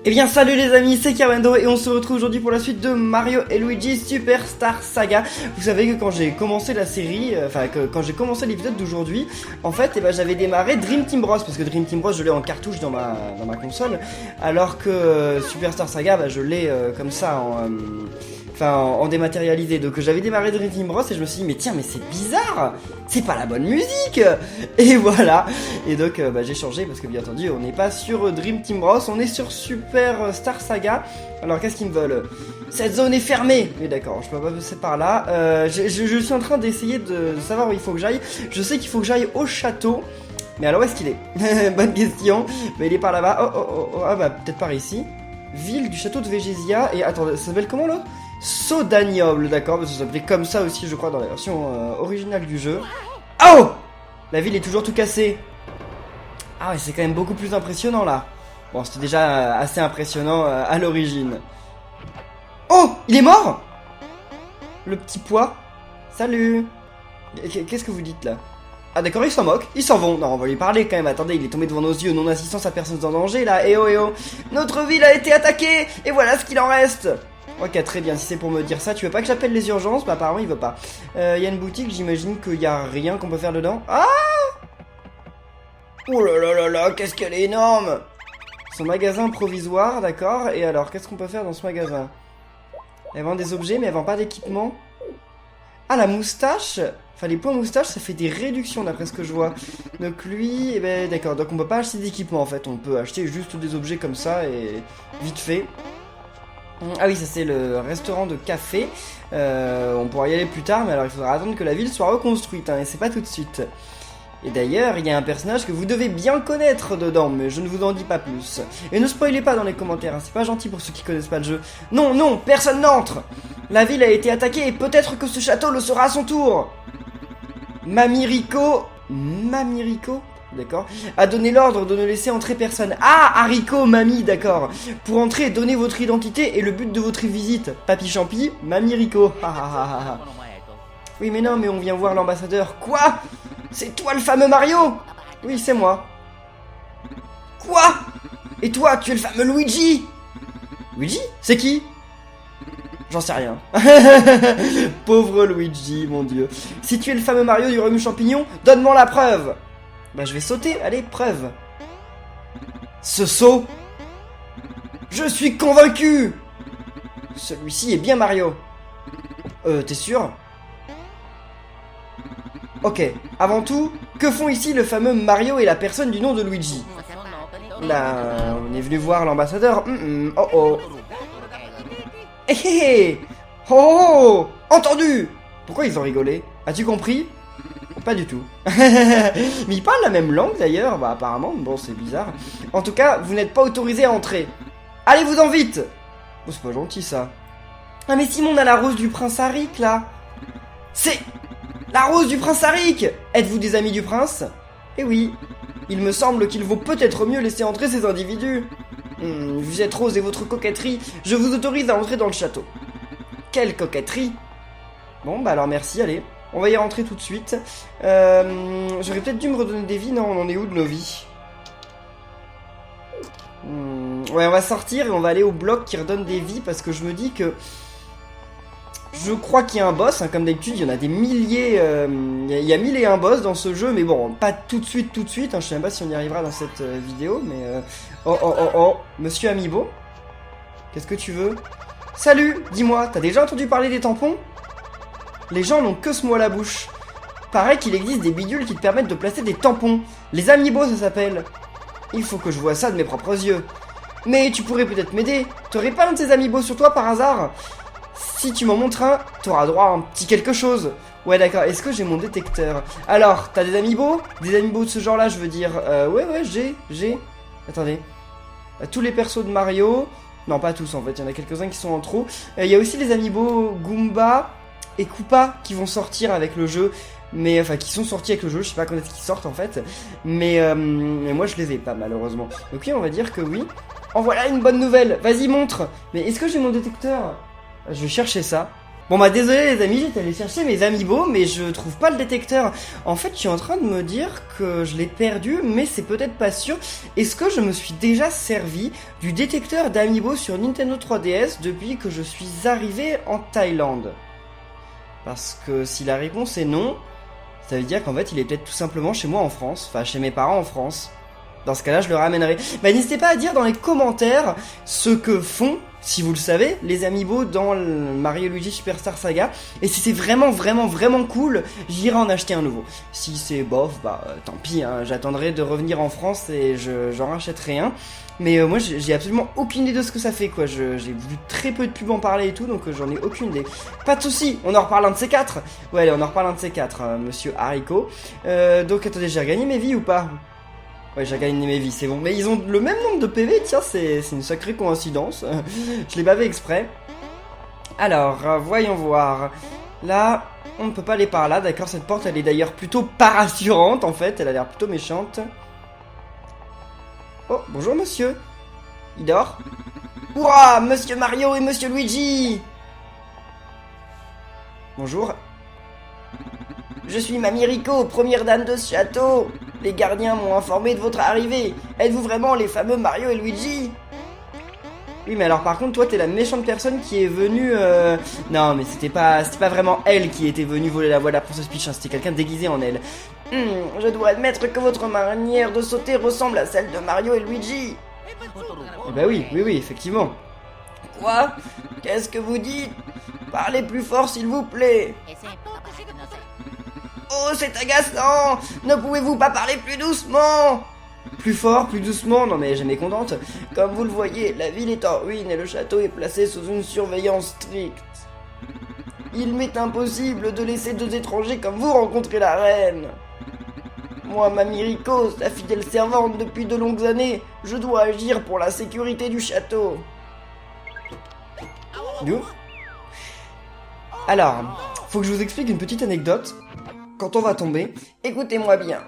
Eh bien salut les amis, c'est Carwendo et on se retrouve aujourd'hui pour la suite de Mario et Luigi Superstar Saga. Vous savez que quand j'ai commencé la série, quand j'ai commencé l'épisode d'aujourd'hui, en fait j'avais démarré Dream Team Bros, parce que Dream Team Bros je l'ai en cartouche dans ma console, alors que Superstar Saga je l'ai comme ça en dématérialisé. Donc j'avais démarré Dream Team Bros et je me suis dit mais tiens, mais c'est bizarre, c'est pas la bonne musique. Et voilà. Et donc j'ai changé parce que bien entendu on n'est pas sur Dream Team Bros, on est sur Superstar Saga. Alors qu'est-ce qu'ils me veulent? Cette zone est fermée. Mais d'accord, je peux pas passer par là. Je suis en train d'essayer de savoir où il faut que j'aille. Je sais qu'il faut que j'aille au château. Mais alors où est-ce qu'il est? Bonne question. Mais il est par là-bas. Ah bah peut-être par ici. Ville du château de Végésia. Et attends, ça s'appelle comment là? Sodanium, d'accord, parce que ça s'appelait comme ça aussi je crois dans la version originale du jeu. Oh! La ville est toujours tout cassée. Ah ouais, c'est quand même beaucoup plus impressionnant là. Bon, c'était déjà assez impressionnant à l'origine. Oh! Il est mort? Le petit pois. Salut. Qu'est-ce que vous dites là? Ah d'accord, ils s'en moquent, ils s'en vont. Non, on va lui parler quand même. Attendez, il est tombé devant nos yeux. Non-assistance à personne en danger là. Eh oh, eh oh. Notre ville a été attaquée. Et voilà ce qu'il en reste. Ok, très bien, si c'est pour me dire ça, tu veux pas que j'appelle les urgences? Bah apparemment il veut pas. Y a une boutique, j'imagine qu'il y a rien qu'on peut faire dedans. Ah! Oh là là là là, qu'est-ce qu'elle est énorme! Son magasin provisoire, d'accord. Et alors, qu'est-ce qu'on peut faire dans ce magasin? Elle vend des objets, mais elle vend pas d'équipement. Ah, la moustache! Enfin, les points moustache, ça fait des réductions d'après ce que je vois. Donc lui, eh ben d'accord, donc on peut pas acheter d'équipement en fait. On peut acheter juste des objets comme ça et vite fait. Ah oui, ça c'est le restaurant de café. On pourra y aller plus tard, mais alors il faudra attendre que la ville soit reconstruite, hein, et c'est pas tout de suite. Et d'ailleurs, il y a un personnage que vous devez bien connaître dedans, mais je ne vous en dis pas plus. Et ne spoilez pas dans les commentaires, hein, c'est pas gentil pour ceux qui connaissent pas le jeu. Non, non, personne n'entre! La ville a été attaquée et peut-être que ce château le sera à son tour. Mamie Rico, d'accord, a donné l'ordre de ne laisser entrer personne. Ah, haricot, mamie, d'accord. Pour entrer, donnez votre identité et le but de votre visite. Papy Champi, Mamie Rico. Oui, mais non, mais on vient voir l'ambassadeur. Quoi? C'est toi le fameux Mario? Oui, c'est moi. Quoi? Et toi, tu es le fameux Luigi? Luigi? C'est qui? J'en sais rien. Pauvre Luigi, mon dieu. Si tu es le fameux Mario du royaume champignon, donne-moi la preuve. Bah je vais sauter, allez, preuve. Ce saut. Je suis convaincu. Celui-ci est bien Mario. T'es sûr? Ok, avant tout, que font ici le fameux Mario et la personne du nom de Luigi? Là, on est venu voir l'ambassadeur. Oh oh. Hé hé. Oh, entendu. Pourquoi ils ont rigolé? As-tu compris? Pas du tout. Mais ils parlent la même langue d'ailleurs, bah apparemment, bon c'est bizarre. En tout cas, vous n'êtes pas autorisé à entrer. Allez-vous-en vite. Oh, c'est pas gentil ça. Ah mais Simon, on a la rose du prince Arik là. C'est la rose du prince Arik. Êtes-vous des amis du prince? Eh oui. Il me semble qu'il vaut peut-être mieux laisser entrer ces individus. Vous êtes rose et votre coquetterie, je vous autorise à entrer dans le château. Quelle coquetterie. Bon bah alors merci, allez. On va y rentrer tout de suite. J'aurais peut-être dû me redonner des vies. Non, on en est où de nos vies? Ouais, on va sortir et on va aller au bloc qui redonne des vies parce que je me dis que... Je crois qu'il y a un boss, hein, comme d'habitude, il y en a des milliers... Il y a 1001 boss dans ce jeu, mais bon, pas tout de suite, hein, je sais même pas si on y arrivera dans cette vidéo, mais... Oh, Monsieur Amiibo? Qu'est-ce que tu veux? Salut, dis-moi, t'as déjà entendu parler des tampons? Les gens n'ont que ce mot à la bouche. Paraît qu'il existe des bidules qui te permettent de placer des tampons. Les Amiibo, ça s'appelle. Il faut que je vois ça de mes propres yeux. Mais tu pourrais peut-être m'aider. T'aurais pas un de ces Amiibo sur toi par hasard? Si tu m'en montres un, t'auras droit à un petit quelque chose. Ouais d'accord, est-ce que j'ai mon détecteur? Alors, t'as des Amiibo? Des Amiibo de ce genre là, je veux dire. Ouais, j'ai. Attendez. Tous les persos de Mario. Non, pas tous en fait, il y en a quelques-uns qui sont en trop. Il y a aussi les Amiibo Goomba et Koopa qui vont sortir avec le jeu. Mais enfin, qui sont sortis avec le jeu, je sais pas quand est-ce qu'ils sortent en fait. Mais moi je les ai pas malheureusement. Donc oui, on va dire que oui. En voilà une bonne nouvelle, vas-y montre. Mais est-ce que j'ai mon détecteur? Je vais chercher ça. Bon bah désolé les amis, j'étais allé chercher mes amiibo, mais je trouve pas le détecteur. En fait, je suis en train de me dire que je l'ai perdu, mais c'est peut-être pas sûr. Est-ce que je me suis déjà servi du détecteur d'amiibo sur Nintendo 3DS depuis que je suis arrivé en Thaïlande? Parce que si la réponse est non, ça veut dire qu'en fait il est peut-être tout simplement chez moi en France, enfin chez mes parents en France. Dans ce cas-là, je le ramènerai. Bah, n'hésitez pas à dire dans les commentaires ce que font, si vous le savez, les amiibo dans le Mario Luigi Superstar Saga. Et si c'est vraiment cool, j'irai en acheter un nouveau. Si c'est bof, bah tant pis, hein, j'attendrai de revenir en France et j'en rachèterai un. Mais moi, j'ai absolument aucune idée de ce que ça fait, quoi. J'ai vu très peu de pubs en parler et tout, donc j'en ai aucune idée. Pas de soucis, on en reparle un de ces quatre. Ouais, allez, on en reparle un de ces quatre, monsieur Haricot. Donc attendez, j'ai regagné mes vies ou pas? Ouais, j'ai gagné mes vies, c'est bon. Mais ils ont le même nombre de PV, tiens, c'est une sacrée coïncidence. Je l'ai bavé exprès. Alors, voyons voir. Là, on ne peut pas aller par là, d'accord. Cette porte, elle est d'ailleurs plutôt pas rassurante, en fait. Elle a l'air plutôt méchante. Oh, bonjour, monsieur. Il dort? Ouah, monsieur Mario et monsieur Luigi! Bonjour. Je suis Mamie Rico, première dame de ce château. Les gardiens m'ont informé de votre arrivée. Êtes-vous vraiment les fameux Mario et Luigi? Oui, mais alors par contre, toi, t'es la méchante personne qui est venue... Non, mais c'était pas vraiment elle qui était venue voler la voix de la princesse Peach, hein, c'était quelqu'un déguisé en elle. Je dois admettre que votre manière de sauter ressemble à celle de Mario et Luigi. Eh ben oui, effectivement. Quoi? Qu'est-ce que vous dites? Parlez plus fort, s'il vous plaît. Oh, c'est agaçant! Ne pouvez-vous pas parler plus doucement? Plus fort, plus doucement? Non mais jamais contente. Comme vous le voyez, la ville est en ruine et le château est placé sous une surveillance stricte. Il m'est impossible de laisser deux étrangers comme vous rencontrer la reine. Moi, Mamie Rico, sa fidèle servante depuis de longues années, je dois agir pour la sécurité du château. D'où? Alors, faut que je vous explique une petite anecdote. Quand on va tomber, écoutez-moi bien.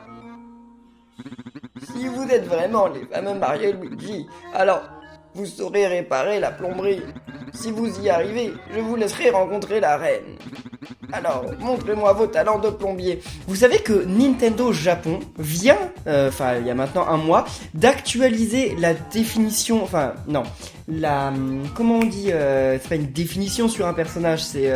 Si vous êtes vraiment les fameux Mario et Luigi, alors vous saurez réparer la plomberie. Si vous y arrivez, je vous laisserai rencontrer la reine. Alors, montrez-moi vos talents de plombier. Vous savez que Nintendo Japon vient, il y a maintenant un mois, d'actualiser la définition, comment on dit, c'est pas une définition sur un personnage, c'est...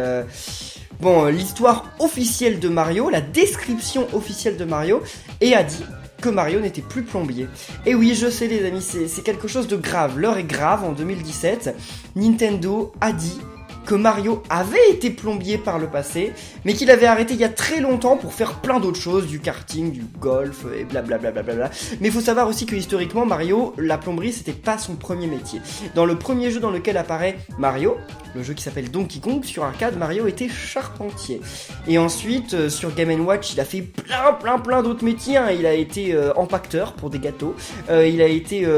l'histoire officielle de Mario, la description officielle de Mario, et a dit que Mario n'était plus plombier. Et oui, je sais les amis, c'est quelque chose de grave. L'heure est grave, en 2017, Nintendo a dit que Mario avait été plombier par le passé, mais qu'il avait arrêté il y a très longtemps pour faire plein d'autres choses, du karting, du golf, et blablabla. Mais il faut savoir aussi que historiquement, Mario, la plomberie, c'était pas son premier métier. Dans le premier jeu dans lequel apparaît Mario, le jeu qui s'appelle Donkey Kong, sur arcade, Mario était charpentier. Et ensuite, sur Game & Watch, il a fait plein d'autres métiers, hein. Il a été empaqueteur pour des gâteaux, il a été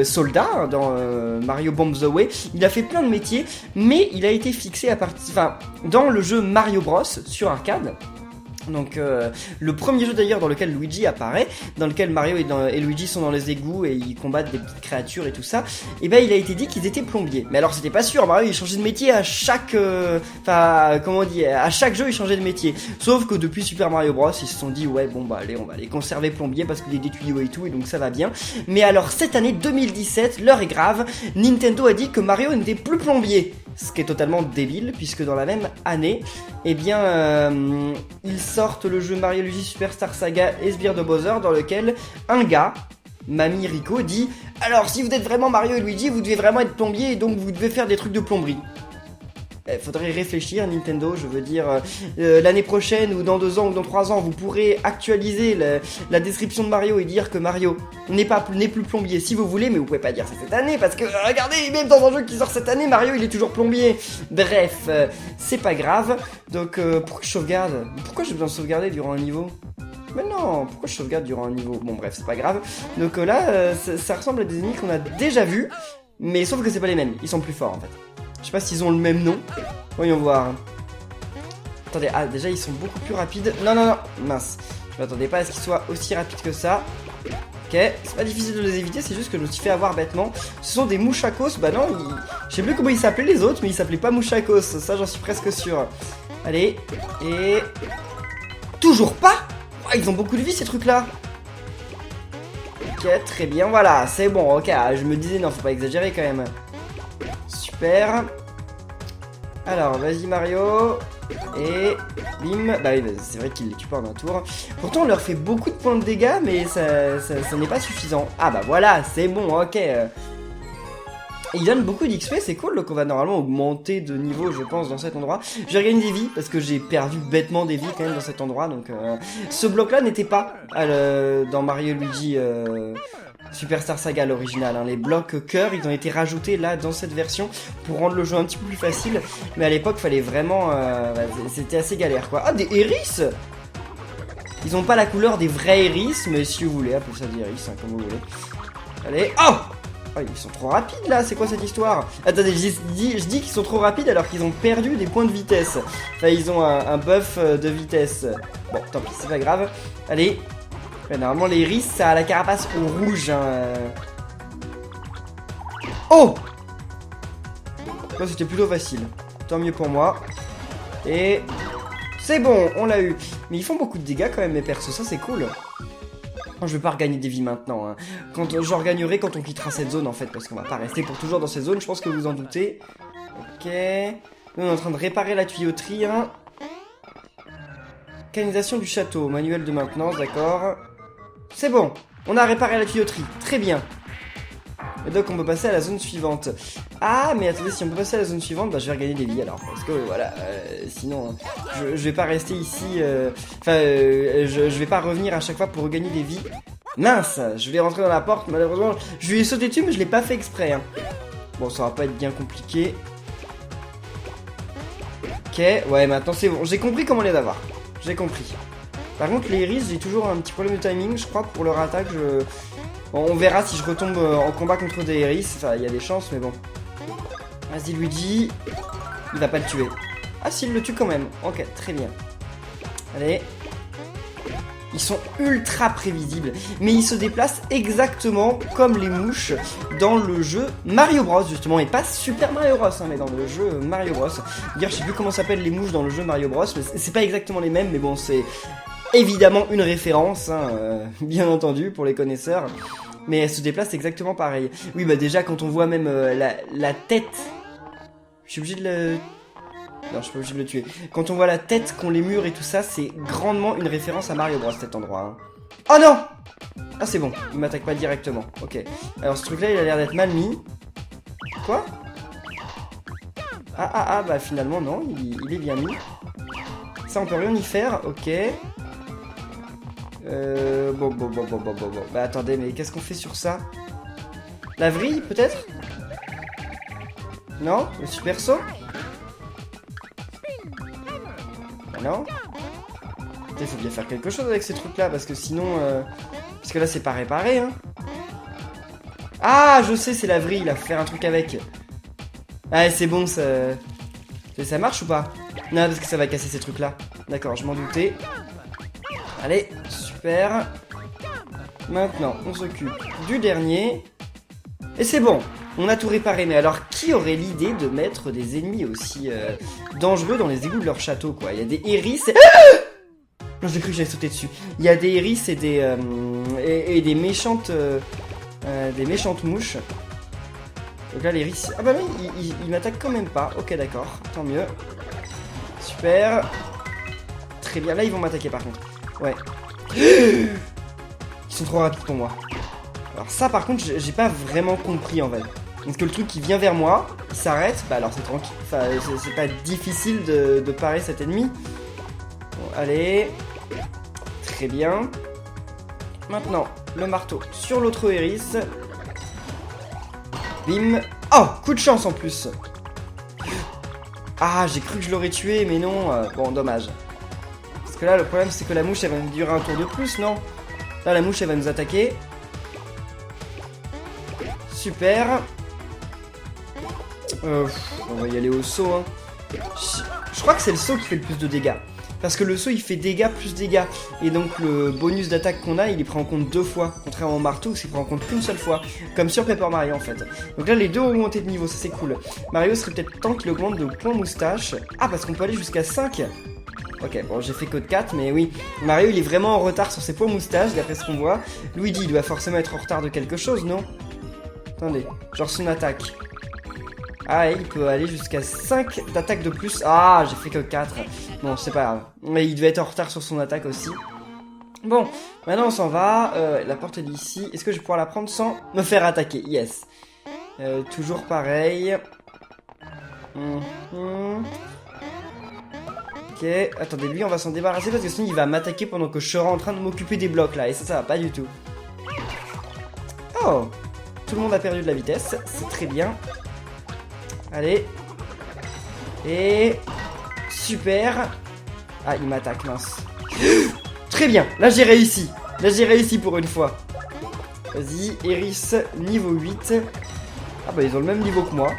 soldat dans Mario Bombs Away, il a fait plein de métiers, mais il a été fixé dans le jeu Mario Bros sur arcade. Donc le premier jeu d'ailleurs dans lequel Luigi apparaît, dans lequel Mario et Luigi sont dans les égouts et ils combattent des petites créatures et tout ça, et ben il a été dit qu'ils étaient plombiers. Mais alors c'était pas sûr, Mario il changeait de métier à chaque à chaque jeu il changeait de métier. Sauf que depuis Super Mario Bros ils se sont dit ouais bon bah allez on va les conserver plombiers parce qu'il y a des tuyaux et tout et donc ça va bien. Mais alors cette année 2017, l'heure est grave, Nintendo a dit que Mario n'était plus plombier. Ce qui est totalement débile puisque dans la même année, ils sortent le jeu Mario Luigi Superstar Saga et Sbire de Bowser dans lequel un gars, Mamie Rico, dit « Alors si vous êtes vraiment Mario et Luigi, vous devez vraiment être plombier et donc vous devez faire des trucs de plomberie. » Faudrait réfléchir, Nintendo, je veux dire, l'année prochaine ou dans 2 ans ou dans 3 ans, vous pourrez actualiser la description de Mario et dire que Mario n'est plus plombier si vous voulez, mais vous pouvez pas dire ça cette année, parce que, regardez, même dans un jeu qui sort cette année, Mario il est toujours plombier. Bref, c'est pas grave, donc pourquoi je sauvegarde? Pourquoi j'ai besoin de sauvegarder durant un niveau? Mais non, pourquoi je sauvegarde durant un niveau? Bon bref, c'est pas grave, donc là, ça ressemble à des ennemis qu'on a déjà vus, mais sauf que c'est pas les mêmes, ils sont plus forts en fait. Je sais pas s'ils ont le même nom. Voyons voir. Attendez, déjà ils sont beaucoup plus rapides. Non, mince. Je m'attendais pas à ce qu'ils soient aussi rapides que ça. Ok, c'est pas difficile de les éviter, c'est juste que je me suis fait avoir bêtement. Ce sont des mouchakos, bah non, je sais plus comment ils s'appelaient les autres, mais ils s'appelaient pas mouchakos, ça j'en suis presque sûr. Allez, et... Toujours pas. Oh, ils ont beaucoup de vie ces trucs-là. Ok, très bien, voilà, c'est bon, ok, je me disais, non, faut pas exagérer quand même. Super. Alors, vas-y Mario. Et bim. Bah oui, bah, c'est vrai qu'il les tue pas en un tour. Pourtant, on leur fait beaucoup de points de dégâts, mais ça n'est pas suffisant. Ah bah voilà, c'est bon, ok. Et il donne beaucoup d'XP, c'est cool, donc on va normalement augmenter de niveau, je pense, dans cet endroit. Je vais regagner des vies, parce que j'ai perdu bêtement des vies quand même dans cet endroit, donc... Ce bloc-là n'était pas dans Mario Luigi Superstar Saga, l'original. Hein. Les blocs cœur, ils ont été rajoutés là, dans cette version, pour rendre le jeu un petit peu plus facile. Mais à l'époque, fallait vraiment... c'était assez galère, quoi. Ah, des hérisses. Ils ont pas la couleur des vrais hérisses, mais si vous voulez, appelez ça des hérisses, hein, comme vous voulez. Allez, oh! Oh, ils sont trop rapides là, c'est quoi cette histoire? Attendez, je dis qu'ils sont trop rapides alors qu'ils ont perdu des points de vitesse. Enfin, ils ont un buff de vitesse. Bon, tant pis, c'est pas grave. Allez. Ouais, normalement, les hérisses, ça a la carapace au rouge. Hein. Oh! Ça, c'était plutôt facile. Tant mieux pour moi. Et... C'est bon, on l'a eu. Mais ils font beaucoup de dégâts quand même, mes persos, ça c'est cool. Je vais pas regagner des vies maintenant, hein. Je regagnerai quand on quittera cette zone en fait, parce qu'on va pas rester pour toujours dans cette zone, je pense que vous en doutez. Ok. Nous on est en train de réparer la tuyauterie, hein. Canalisation du château, manuel de maintenance, d'accord. C'est bon, on a réparé la tuyauterie, très bien. Et donc on peut passer à la zone suivante. Ah mais attendez, si on peut passer à la zone suivante, bah je vais regagner des vies alors. Parce que voilà, sinon je vais pas rester ici. Je vais pas revenir à chaque fois pour regagner des vies. Mince, je vais rentrer dans la porte, malheureusement. Je lui ai sauté dessus mais je l'ai pas fait exprès. Hein. Bon, ça va pas être bien compliqué. Ok, ouais maintenant c'est bon. J'ai compris comment les avoir. J'ai compris. Par contre les iris, j'ai toujours un petit problème de timing, je crois, pour leur attaque. Bon, on verra si je retombe en combat contre des hérisses. Enfin, il y a des chances, mais bon. Vas-y, Luigi. Il va pas le tuer. Ah, s'il le tue quand même. Ok, très bien. Allez. Ils sont ultra prévisibles. Mais ils se déplacent exactement comme les mouches dans le jeu Mario Bros, justement. Et pas Super Mario Bros, hein, mais dans le jeu Mario Bros. D'ailleurs, je sais plus comment s'appellent les mouches dans le jeu Mario Bros. Mais c'est pas exactement les mêmes, mais bon, c'est... Évidemment une référence, hein, bien entendu, pour les connaisseurs. Mais elle se déplace exactement pareil. Oui, bah déjà, quand on voit même la tête... Je suis obligé de le... Non, je suis pas obligé de le tuer. Quand on voit la tête qu'ont les murs et tout ça, c'est grandement une référence à Mario Bros, cet endroit. Hein. Oh non! Ah, c'est bon, il m'attaque pas directement. Ok. Alors, ce truc-là, il a l'air d'être mal mis. Quoi? Ah, bah finalement, non, il est bien mis. Ça, on peut rien y faire, ok. Bon. Bah attendez, mais qu'est-ce qu'on fait sur ça? La vrille, peut-être? Non? Le super saut? Bah non. Il faut bien faire quelque chose avec ces trucs-là, parce que sinon... Parce que là, c'est pas réparé, hein. Ah, je sais, c'est la vrille, là. Faut faire un truc avec. Ah, c'est bon, ça... Ça marche ou pas? Non, parce que ça va casser ces trucs-là. D'accord, je m'en doutais. Allez, super. Maintenant, on s'occupe du dernier. Et c'est bon, on a tout réparé. Mais alors, qui aurait l'idée de mettre des ennemis aussi dangereux dans les égouts de leur château, quoi? Il y a des hérisses et... Non, j'ai cru que j'allais sauter dessus. Il y a des hérisses et des méchantes mouches. Donc là, les hérisses... Ah bah non, ils m'attaquent quand même pas. Ok, d'accord, tant mieux. Super. Très bien, là, ils vont m'attaquer par contre. Ouais. Ils sont trop rapides pour moi. Alors ça par contre j'ai pas vraiment compris en fait. Parce que le truc qui vient vers moi, il s'arrête, bah alors c'est tranquille. Enfin c'est pas difficile de parer cet ennemi. Bon allez. Très bien. Maintenant le marteau sur l'autre héris. Bim. Oh, coup de chance en plus. Ah, j'ai cru que je l'aurais tué mais non. Bon dommage. Parce que là, le problème, c'est que la mouche, elle va nous durer un tour de plus, non? Là, la mouche, elle va nous attaquer. Super. On va y aller au saut, hein. Je crois que c'est le saut qui fait le plus de dégâts. Parce que le saut il fait dégâts plus dégâts. Et donc le bonus d'attaque qu'on a, il est pris en compte 2 fois. Contrairement au marteau, c'est pris en compte qu'une seule fois. Comme sur Paper Mario en fait. Donc là les deux ont augmenté de niveau, ça c'est cool. Mario serait peut-être temps qu'il augmente de points moustache. Ah parce qu'on peut aller jusqu'à 5. Ok, bon j'ai fait que de 4, mais oui. Mario il est vraiment en retard sur ses points moustache, d'après ce qu'on voit. Luigi il doit forcément être en retard de quelque chose, non? Attendez, genre son attaque. Ah, il peut aller jusqu'à 5 d'attaque de plus. Ah, j'ai fait que 4. Bon, c'est pas grave. Mais il devait être en retard sur son attaque aussi. Bon, maintenant on s'en va. La porte est d'ici. Est-ce que je vais pouvoir la prendre sans me faire attaquer? Yes. Toujours pareil. Ok, attendez, lui on va s'en débarrasser parce que sinon il va m'attaquer pendant que je serai en train de m'occuper des blocs là. Et ça va pas du tout. Oh, tout le monde a perdu de la vitesse. C'est très bien. Allez. Et... super. Ah, il m'attaque, mince. Très bien, là j'ai réussi. Là j'ai réussi pour une fois. Vas-y, Eris, niveau 8. Ah bah ils ont le même niveau que moi.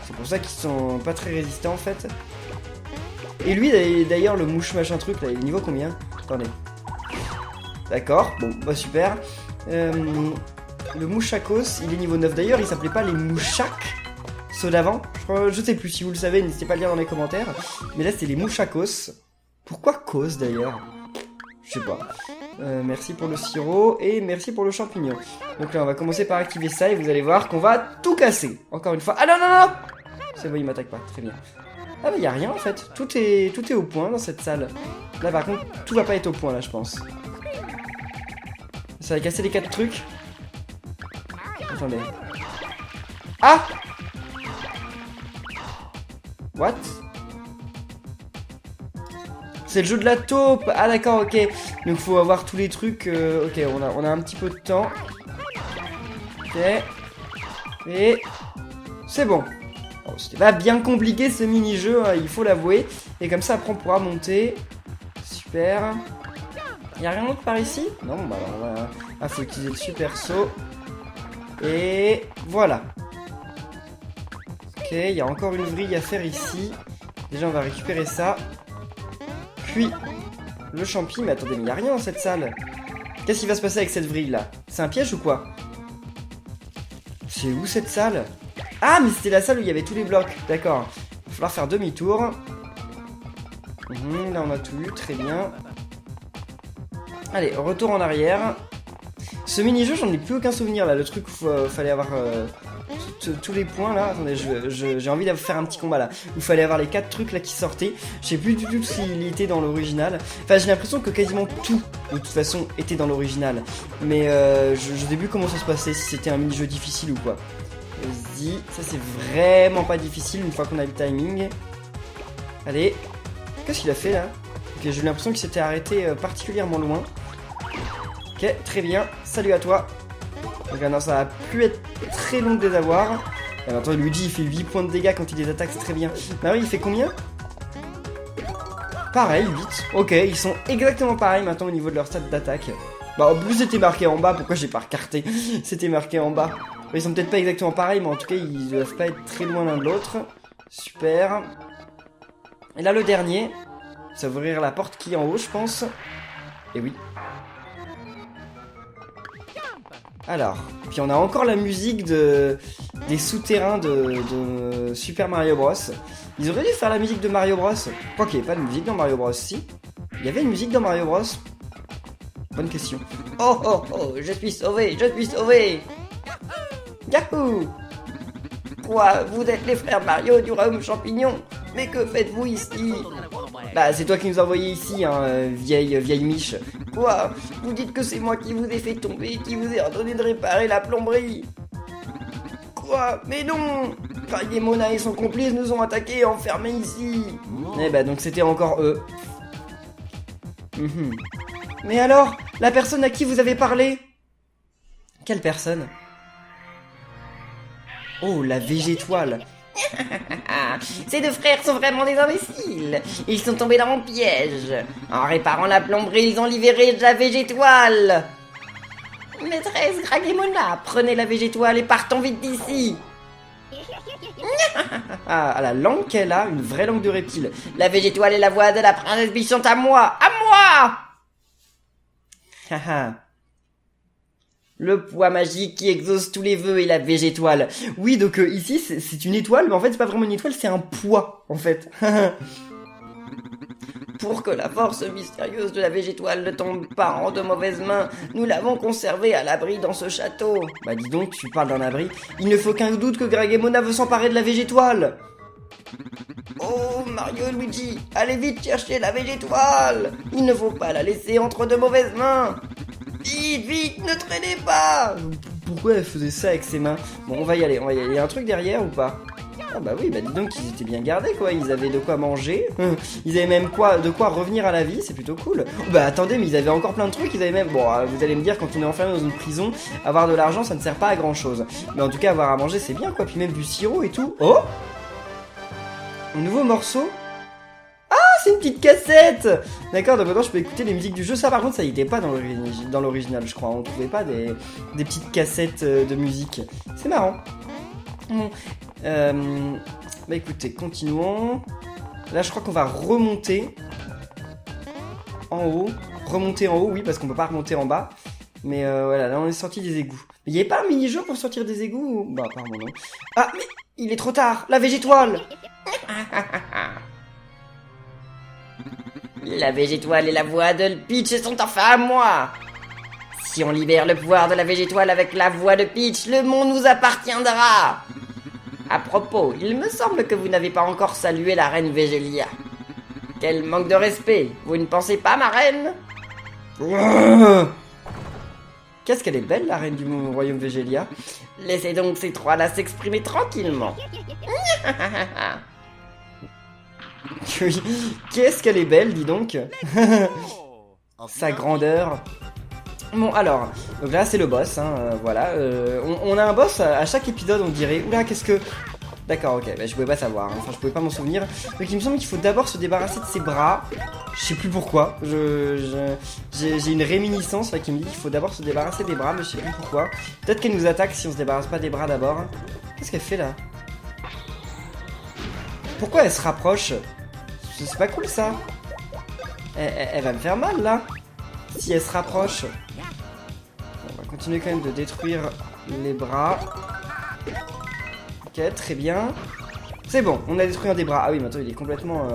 C'est pour ça qu'ils sont pas très résistants en fait. Et lui d'ailleurs le mouche machin truc là, il est niveau combien? Attendez. D'accord, bon bah super. Le mouchakos, il est niveau 9 d'ailleurs, il s'appelait pas les mouchaks. Ceux d'avant, je sais plus, si vous le savez, n'hésitez pas à le dire dans les commentaires. Mais là c'est les mouchakos. Pourquoi cause d'ailleurs? Je sais pas. Merci pour le sirop et merci pour le champignon. Donc là on va commencer par activer ça et vous allez voir qu'on va tout casser. Encore une fois. Ah non non non. C'est bon, il m'attaque pas, très bien. Ah bah y a rien en fait, tout est au point dans cette salle. Là par contre, tout va pas être au point là je pense. Ça va casser les 4 trucs. Attendez. Ah! What? C'est le jeu de la taupe. Ah d'accord, ok. Donc faut avoir tous les trucs. Ok, on a un petit peu de temps. Ok. Et c'est bon. Oh, c'était pas bien compliqué ce mini-jeu, hein, il faut l'avouer. Et comme ça après on pourra monter. Super. Y'a rien d'autre par ici? Non, bah alors là. Ah, faut utiliser le super saut. Et voilà. Ok, il y a encore une vrille à faire ici. Déjà on va récupérer ça. Puis le champi, mais attendez, mais il n'y a rien dans cette salle. Qu'est-ce qui va se passer avec cette vrille là? C'est un piège ou quoi? C'est où cette salle? Ah mais c'était la salle où il y avait tous les blocs. D'accord. Il va falloir faire demi-tour. Là on a tout eu, très bien. Allez, retour en arrière. Ce mini-jeu, j'en ai plus aucun souvenir là. Le truc où fallait avoir tous les points là. Attendez, j'ai envie de faire un petit combat là. Où il fallait avoir les 4 trucs là qui sortaient. Je sais plus du tout s'il était dans l'original. Enfin, j'ai l'impression que quasiment tout, de toute façon, était dans l'original. Mais je sais plus comment ça se passait, si c'était un mini-jeu difficile ou quoi. Vas-y, ça c'est vraiment pas difficile une fois qu'on a le timing. Allez. Qu'est-ce qu'il a fait là? Ok, j'ai eu l'impression qu'il s'était arrêté particulièrement loin. Ok, très bien. Salut à toi. Donc non, ça va plus être très long de les avoir. Et maintenant, Luigi, il fait 8 points de dégâts quand il les attaque, c'est très bien. Mario, il fait combien? Pareil, 8. Ok, ils sont exactement pareils maintenant au niveau de leur stade d'attaque. Bah, en plus, c'était marqué en bas. Pourquoi j'ai pas recarté? C'était marqué en bas. Ils sont peut-être pas exactement pareils, mais en tout cas, ils doivent pas être très loin l'un de l'autre. Super. Et là, le dernier. Ça va ouvrir la porte qui est en haut, je pense. Et oui. Alors, puis on a encore la musique des souterrains de Super Mario Bros. Ils auraient dû faire la musique de Mario Bros. Quoi qu'il n'y ait pas de musique dans Mario Bros. Si. Il y avait une musique dans Mario Bros. Bonne question. Oh oh oh, je suis sauvé, je suis sauvé. Yahoo! Quoi, vous êtes les frères Mario du royaume champignon? Mais que faites-vous ici? Bah, c'est toi qui nous as envoyé ici, hein, vieille miche. Quoi? Vous dites que c'est moi qui vous ai fait tomber, qui vous ai ordonné de réparer la plomberie? Quoi? Mais non! Mona et son complice nous ont attaqués et enfermés ici. Eh bah, donc c'était encore eux. Mais alors, la personne à qui vous avez parlé? Quelle personne? Oh, la végétoile. Ces deux frères sont vraiment des imbéciles. Ils sont tombés dans mon piège. En réparant la plomberie, ils ont libéré la végétoile. Maîtresse Gragémona, prenez la végétoile et partons vite d'ici. Ah, la langue qu'elle a, une vraie langue de reptile. La végétoile et la voix de la princesse Peach sont à moi. À moi. Haha. Le poids magique qui exauce tous les vœux et la végétoile. Oui, donc ici, c'est une étoile, mais en fait, c'est pas vraiment une étoile, c'est un poids, en fait. Pour que la force mystérieuse de la végétoile ne tombe pas en de mauvaises mains, nous l'avons conservée à l'abri dans ce château. Bah dis donc, tu parles d'un abri. Il ne faut qu'un doute que Gragemona veut s'emparer de la végétoile. Oh, Mario et Luigi, allez vite chercher la végétoile. Il ne faut pas la laisser entre de mauvaises mains. Vite, vite, ne traînez pas. Pourquoi elle faisait ça avec ses mains? Bon, on va y aller, on va y aller. Il y a un truc derrière ou pas? Ah bah oui, bah dis donc ils étaient bien gardés quoi, ils avaient de quoi manger, ils avaient même de quoi revenir à la vie, c'est plutôt cool. Bah attendez, mais ils avaient encore plein de trucs, ils avaient même... Bon, vous allez me dire, quand on est enfermé dans une prison, avoir de l'argent ça ne sert pas à grand chose. Mais en tout cas, avoir à manger c'est bien quoi, puis même du sirop et tout. Oh, un nouveau morceau. Ah, c'est une petite cassette. D'accord, donc maintenant je peux écouter les musiques du jeu. Ça par contre ça n'était pas dans l'original je crois, on trouvait pas des petites cassettes de musique. C'est marrant. Bon. Bah écoutez, continuons. Là je crois qu'on va remonter en haut. Remonter en haut, oui, parce qu'on peut pas remonter en bas. Mais voilà, là on est sorti des égouts. Mais il y avait pas un mini-jeu pour sortir des égouts? Bah apparemment non. Ah mais il est trop tard. La végétoile. La végétoile et la voix de Peach sont enfin à moi. Si on libère le pouvoir de la végétoile avec la voix de Peach, le monde nous appartiendra. À propos, il me semble que vous n'avez pas encore salué la reine Végélia. Quel manque de respect, vous ne pensez pas, ma reine? Qu'est-ce qu'elle est belle, la reine du royaume Végélia. Laissez donc ces trois-là s'exprimer tranquillement. Qu'est-ce qu'elle est belle, dis donc. Sa grandeur. Bon alors, donc là c'est le boss, hein, voilà, on a un boss à chaque épisode on dirait, oula qu'est-ce que... D'accord, ok, bah, je pouvais pas savoir, hein. Enfin je pouvais pas m'en souvenir, donc il me semble qu'il faut d'abord se débarrasser de ses bras, je sais plus pourquoi, j'ai une réminiscence là, qui me dit qu'il faut d'abord se débarrasser des bras, mais je sais plus pourquoi, peut-être qu'elle nous attaque si on se débarrasse pas des bras d'abord. Qu'est-ce qu'elle fait là? Pourquoi elle se rapproche? C'est pas cool ça. Elle va me faire mal là, si elle se rapproche. On va continuer quand même de détruire les bras. Ok, très bien. C'est bon, on a détruit un des bras. Ah oui, maintenant il est complètement...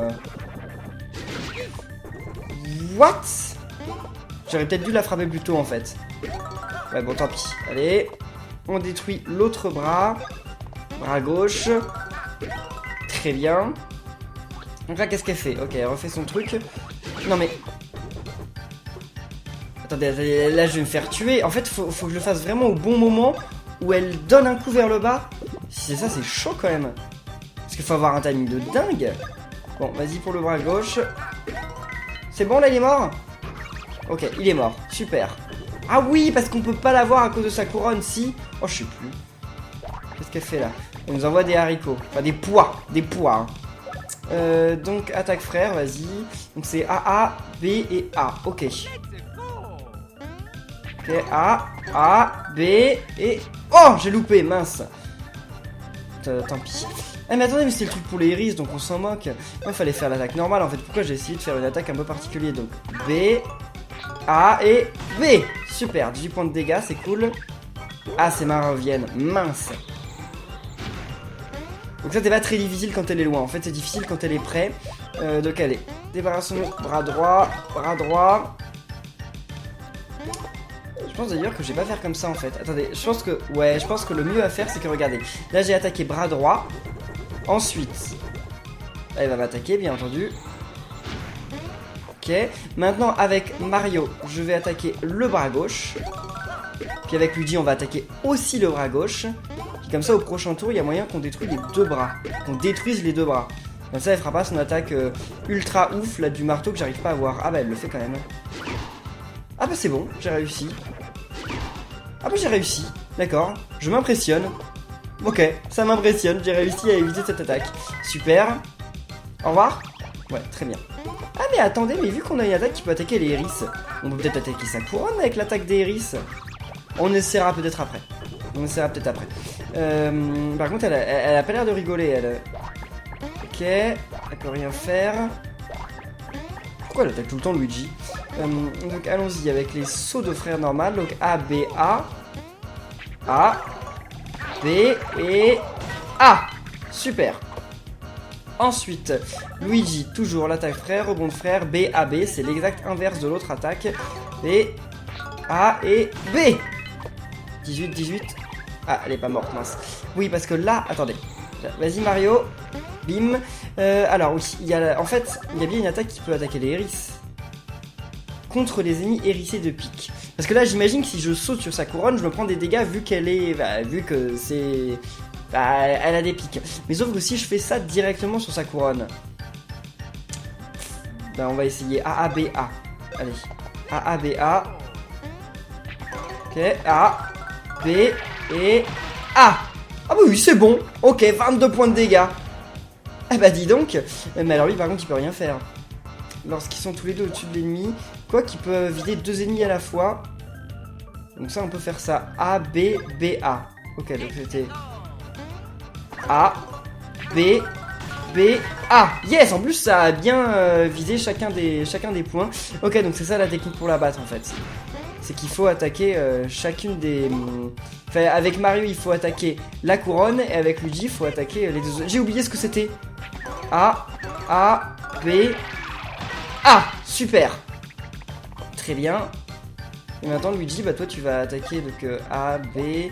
What? J'aurais peut-être dû la frapper plus tôt en fait. Ouais, bon, tant pis. Allez, on détruit l'autre bras. Bras gauche. Très bien. Donc là, qu'est-ce qu'elle fait? Ok, elle refait son truc. Non mais... Attendez, là je vais me faire tuer. En fait, faut que je le fasse vraiment au bon moment où elle donne un coup vers le bas. Si c'est ça, c'est chaud quand même. Parce qu'il faut avoir un timing de dingue. Bon, vas-y pour le bras gauche. C'est bon, là, il est mort? Ok, il est mort. Super. Ah oui, parce qu'on peut pas l'avoir à cause de sa couronne, si. Oh, je sais plus. Qu'est-ce qu'elle fait là? Elle nous envoie des haricots. Enfin, des pois. Des pois. Hein. Donc, attaque frère, vas-y. Donc, c'est A, B et A. Ok. Ok, A, B, et... Oh, j'ai loupé, mince. Tant pis. Ah mais attendez, mais c'est le truc pour les iris, donc on s'en moque. Il fallait faire l'attaque normale, en fait. Pourquoi j'ai essayé de faire une attaque un peu particulière? Donc, B, A et B. Super, 18 points de dégâts, c'est cool. Ah, ses mains reviennent, mince. Donc ça, c'est pas très difficile quand elle est loin. En fait, c'est difficile quand elle est près. Donc, allez. Débarrassons-nous. Bras droit, bras droit. Je pense d'ailleurs que je vais pas faire comme ça en fait. Attendez, je pense que le mieux à faire c'est que regardez. Là j'ai attaqué bras droit. Ensuite, là il va m'attaquer bien entendu. Ok. Maintenant avec Mario, je vais attaquer le bras gauche. Puis avec Luigi on va attaquer aussi le bras gauche. Puis comme ça au prochain tour il y a moyen qu'on détruise les deux bras. Qu'on détruise les deux bras. Comme ça elle fera pas son attaque ultra ouf là du marteau que j'arrive pas à voir. Ah bah elle le fait quand même. Ah bah c'est bon, j'ai réussi. Ah bah j'ai réussi, d'accord, je m'impressionne. Ok, ça m'impressionne, j'ai réussi à éviter cette attaque. Super. Au revoir. Ouais, très bien. Ah mais attendez, mais vu qu'on a une attaque qui peut attaquer les hérisses, on peut peut-être attaquer sa couronne avec l'attaque des hérisses. On essaiera peut-être après. Par contre, elle a pas l'air de rigoler, elle. Ok, elle peut rien faire. Pourquoi elle attaque tout le temps Luigi? Donc allons-y avec les sauts de frère normal. Donc A, B, A. A, B et A. Super. Ensuite, Luigi, toujours l'attaque frère, rebond de frère, B, A, B. C'est l'exact inverse de l'autre attaque. B, A et B. 18, 18. Ah, elle est pas morte, mince. Oui, parce que là, attendez. Vas-y Mario. Bim. Alors oui, en fait, il y a bien une attaque qui peut attaquer les hérisses. Contre les ennemis hérissés de pique. Parce que là, j'imagine que si je saute sur sa couronne, je me prends des dégâts vu qu'elle est... vu que c'est... elle a des pics. Mais sauf que si je fais ça directement sur sa couronne... on va essayer A, A, B, A. Allez. A, A, B, A. Ok, A, B et A. Ah bah oui, c'est bon. Ok, 22 points de dégâts. Eh bah dis donc. Mais alors lui, par contre, il peut rien faire. Lorsqu'ils sont tous les deux au-dessus de l'ennemi. Quoi qu'il peut vider 2 ennemis à la fois. Donc ça, on peut faire ça. A, B, B, A. Ok, donc c'était A, B, B, A. Yes, en plus, ça a bien visé chacun des points. Ok, donc c'est ça la technique pour la battre, en fait. C'est qu'il faut attaquer chacune des... Enfin, avec Mario, il faut attaquer la couronne. Et avec Luigi, il faut attaquer les deux... J'ai oublié ce que c'était. A, B, A. Super. Très bien. Et maintenant, Luigi, bah toi, tu vas attaquer donc A, B...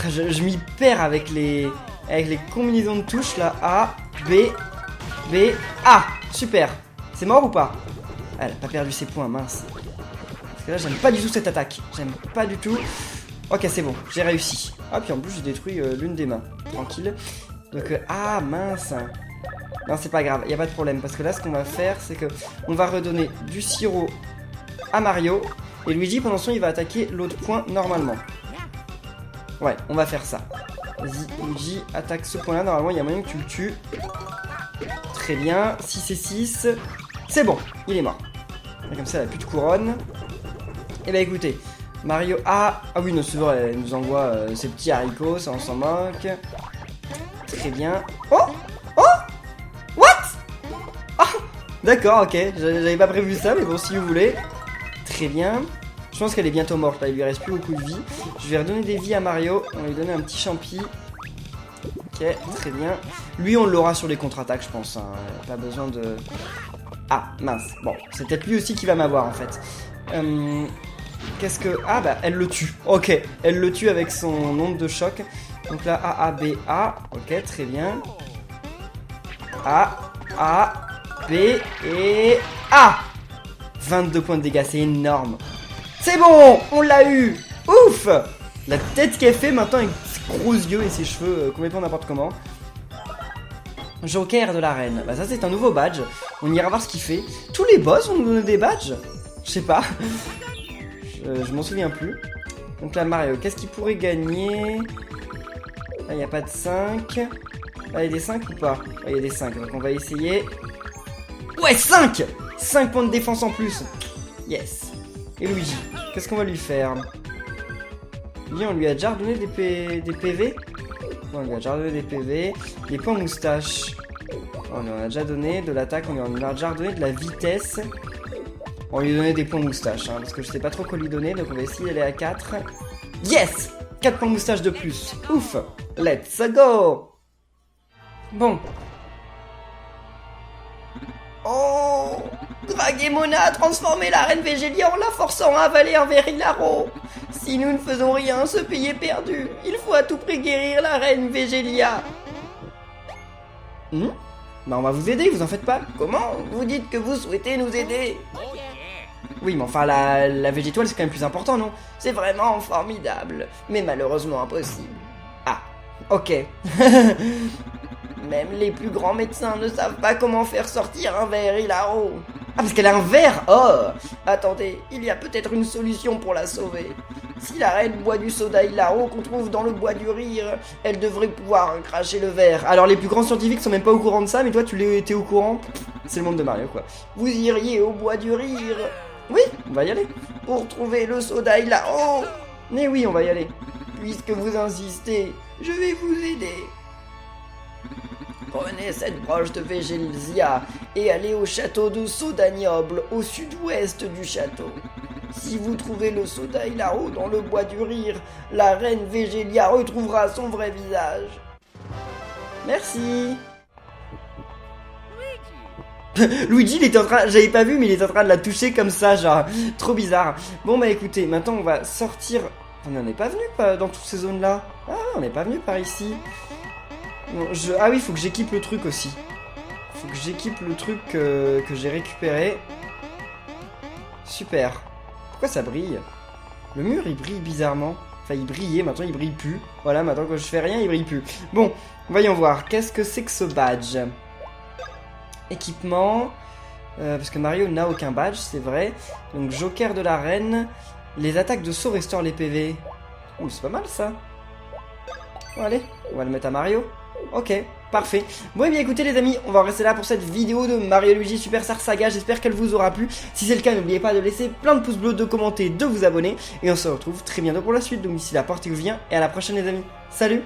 Je m'y perds avec les combinaisons de touches, là. A, B, B, A. Super. C'est mort ou pas? Elle a pas perdu ses points, mince. Parce que là, j'aime pas du tout cette attaque. J'aime pas du tout. Ok, c'est bon, j'ai réussi. Ah, puis en plus, j'ai détruit l'une des mains. Tranquille. Donc, ah, mince. Non, c'est pas grave, y a pas de problème. Parce que là, ce qu'on va faire, c'est que on va redonner du sirop à Mario. Et Luigi, pendant ce temps, il va attaquer l'autre point normalement. Ouais, on va faire ça. Vas-y, Luigi, attaque ce point-là. Normalement, il y a moyen que tu le tues. Très bien. 6 et 6. C'est bon, il est mort. Et comme ça, elle a plus de couronne. Et bah écoutez, Mario a... Ah oui, non, c'est vrai, elle nous envoie ses petits haricots, ça on s'en moque. Très bien. Oh! Oh! What? Ah! D'accord, ok. J'avais pas prévu ça, mais bon, si vous voulez. Très bien. Je pense qu'elle est bientôt morte, là, il lui reste plus beaucoup de vie. Je vais redonner des vies à Mario. On va lui donner un petit champi. Ok, très bien. Lui, on l'aura sur les contre-attaques, je pense. Hein. Pas besoin de... Ah, mince. Bon, c'est peut-être lui aussi qui va m'avoir, en fait. Qu'est-ce que... Ah, bah, elle le tue. Ok, elle le tue avec son onde de choc. Donc là, A, A, B, A. Ok, très bien. A, B et A. 22 points de dégâts, c'est énorme. C'est bon, on l'a eu. Ouf. La tête qu'elle fait maintenant avec ses gros yeux et ses cheveux complètement n'importe comment. Joker de l'arène. Bah ça c'est un nouveau badge. On ira voir ce qu'il fait. Tous les boss vont nous donner des badges. Je sais pas. Je m'en souviens plus. Donc là Mario, qu'est-ce qu'il pourrait gagner? Là il n'y a pas de 5. Là il y a des 5 ou pas? Là il y a des 5. Donc on va essayer. Ouais 5. 5 points de défense en plus. Yes. Et Luigi, qu'est-ce qu'on va lui faire? Lui, on lui a déjà redonné des PV? Non, on lui a déjà donné des PV. Des points moustache. On lui en a déjà donné de l'attaque, on lui en a déjà redonné de la vitesse. On lui a donné des points moustache, hein, parce que je sais pas trop quoi lui donner, donc on va essayer d'aller à 4. Yes! 4 points moustache de plus. Ouf! Let's go! Bon. Oh! Draguemona a transformé la reine Végélia en la forçant à avaler un verre hilaro. Si nous ne faisons rien, ce pays est perdu. Il faut à tout prix guérir la reine Végélia. Bah on va vous aider, vous en faites pas. Comment? Vous dites que vous souhaitez nous aider? Oui, mais enfin, la végétoile, c'est quand même plus important, non? C'est vraiment formidable, mais malheureusement impossible. Ah, ok. Même les plus grands médecins ne savent pas comment faire sortir un verre hilaro. Ah, parce qu'elle a un verre. Oh! Attendez, il y a peut-être une solution pour la sauver. Si la reine boit du soda hilaro qu'on trouve dans le bois du rire, elle devrait pouvoir cracher le verre. Alors les plus grands scientifiques sont même pas au courant de ça, mais toi tu l'étais au courant? C'est le monde de Mario, quoi. Vous iriez au bois du rire? Oui, on va y aller. Pour trouver le soda hilaro. Mais oui, on va y aller. puisque vous insistez, je vais vous aider. Prenez cette broche de Végélia et allez au château de Sodagnoble, au sud-ouest du château. Si vous trouvez le soda Hilaro dans le bois du rire, la reine Végélia retrouvera son vrai visage. Merci. Luigi, il était en train, j'avais pas vu, mais il est en train de la toucher comme ça, genre, trop bizarre. Bon bah écoutez, maintenant on va sortir. On n'en est pas venu dans toutes ces zones-là. Ah, on n'est pas venu par ici. Non, ah oui, faut que j'équipe le truc aussi. Faut que j'équipe le truc que j'ai récupéré. Super. Pourquoi ça brille? Le mur, il brille bizarrement. Enfin, il brillait, maintenant il brille plus. Voilà, maintenant que je fais rien, il brille plus. Bon, voyons voir. Qu'est-ce que c'est que ce badge? Équipement. Parce que Mario n'a aucun badge, c'est vrai. Donc, Joker de la reine. Les attaques de saut restaurent les PV. Ouh, c'est pas mal ça. Bon, allez, on va le mettre à Mario. Ok, parfait. Bon et bien écoutez les amis, on va en rester là pour cette vidéo de Mario et Luigi Superstar Saga. J'espère qu'elle vous aura plu. Si c'est le cas, n'oubliez pas de laisser plein de pouces bleus, de commenter, de vous abonner. Et on se retrouve très bientôt pour la suite. Donc d'ici là, portez-vous bien et à la prochaine les amis. Salut!